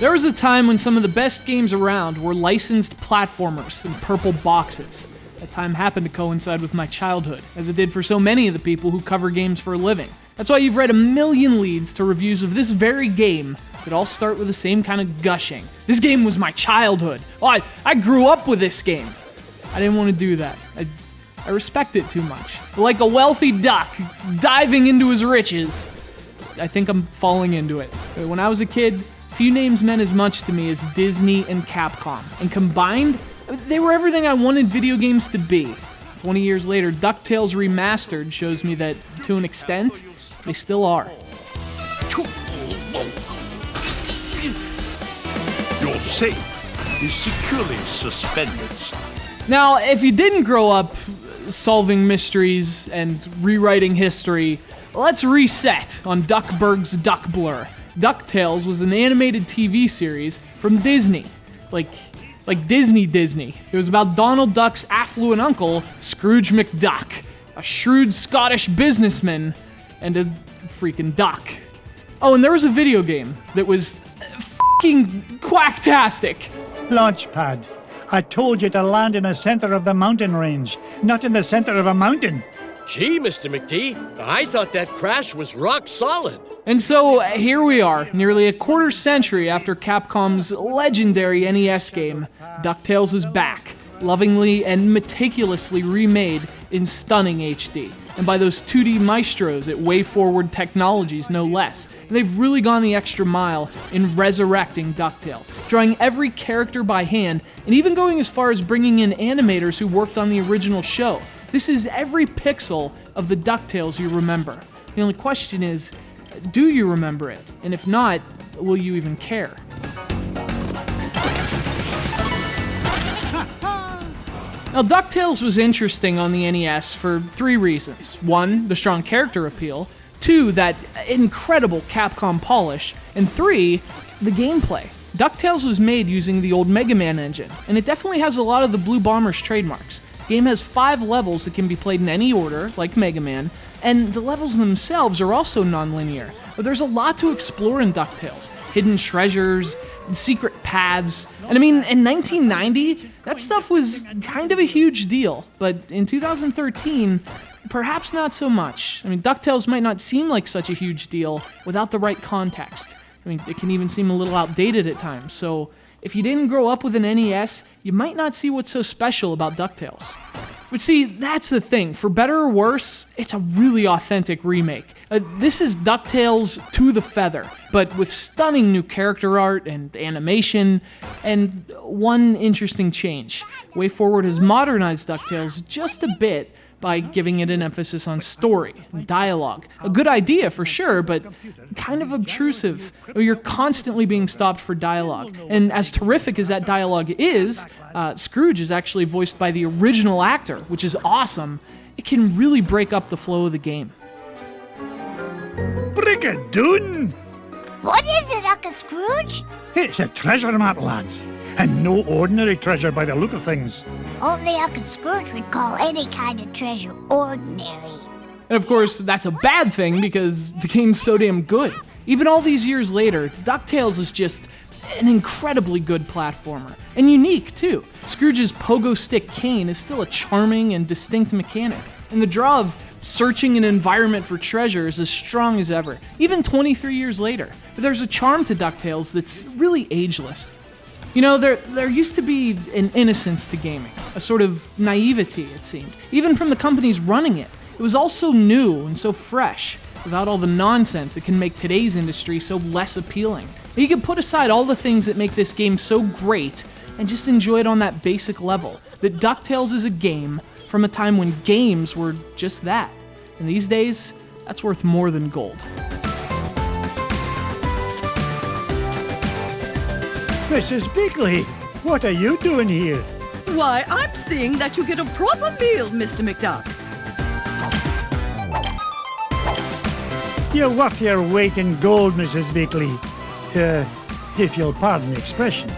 There was a time when some of the best games around were licensed platformers in purple boxes. That time happened to coincide with my childhood, as it did for so many of the people who cover games for a living. That's why you've read a million leads to reviews of this very game that all start with the same kind of gushing. This game was my childhood. Oh, I grew up with this game. I didn't want to do that. I respect it too much. Like a wealthy duck diving into his riches, I think I'm falling into it. When I was a kid, few names meant as much to me as Disney and Capcom. And combined, they were everything I wanted video games to be. 20 years later, DuckTales Remastered shows me that, to an extent, they still are. Your safe is securely suspended, son. Now, if you didn't grow up solving mysteries and rewriting history, let's reset on Duckburg's Duck Blur. DuckTales was an animated TV series from Disney. Like Disney. It was about Donald Duck's affluent uncle, Scrooge McDuck, a shrewd Scottish businessman, and a freaking duck. Oh, and there was a video game that was fucking quacktastic. Launchpad. I told you to land in the center of the mountain range, not in the center of a mountain. Gee, Mr. McD, I thought that crash was rock solid. And so here we are, nearly a quarter century after Capcom's legendary NES game. DuckTales is back, lovingly and meticulously remade in stunning HD. And by those 2D maestros at WayForward Technologies, no less. And they've really gone the extra mile in resurrecting DuckTales, drawing every character by hand, and even going as far as bringing in animators who worked on the original show. This is every pixel of the DuckTales you remember. The only question is, do you remember it? And if not, will you even care? Now, DuckTales was interesting on the NES for 3 reasons. 1, the strong character appeal. 2, that incredible Capcom polish. And 3, the gameplay. DuckTales was made using the old Mega Man engine, and it definitely has a lot of the Blue Bomber's trademarks. The game has 5 levels that can be played in any order, like Mega Man, and the levels themselves are also non-linear. But there's a lot to explore in DuckTales. Hidden treasures, secret paths, and I mean, in 1990, that stuff was kind of a huge deal, but in 2013, perhaps not so much. I mean, DuckTales might not seem like such a huge deal without the right context. I mean, it can even seem a little outdated at times, so if you didn't grow up with an NES, you might not see what's so special about DuckTales. But see, that's the thing. For better or worse, it's a really authentic remake. This is DuckTales to the feather, but with stunning new character art and animation, and one interesting change. WayForward has modernized DuckTales just a bit by giving it an emphasis on story and dialogue. A good idea for sure, but kind of obtrusive. You're constantly being stopped for dialogue. And as terrific as that dialogue is, Scrooge is actually voiced by the original actor, which is awesome. It can really break up the flow of the game. Brigadoon! What is it, Uncle Scrooge? It's a treasure map, lads. And no ordinary treasure by the look of things. Only Uncle Scrooge would call any kind of treasure ordinary. And of course, that's a bad thing because the game's so damn good. Even all these years later, DuckTales is just an incredibly good platformer. And unique, too. Scrooge's pogo stick cane is still a charming and distinct mechanic. And the draw of searching an environment for treasure is as strong as ever, even 23 years later. But there's a charm to DuckTales that's really ageless. You know, there used to be an innocence to gaming, a sort of naivety, it seemed, even from the companies running it. It was all so new and so fresh, without all the nonsense that can make today's industry so less appealing. You can put aside all the things that make this game so great and just enjoy it on that basic level, that DuckTales is a game from a time when games were just that. And these days, that's worth more than gold. Mrs. Bigley, what are you doing here? Why, I'm seeing that you get a proper meal, Mr. McDuck. You're worth your weight in gold, Mrs. Bigley. If you'll pardon the expression.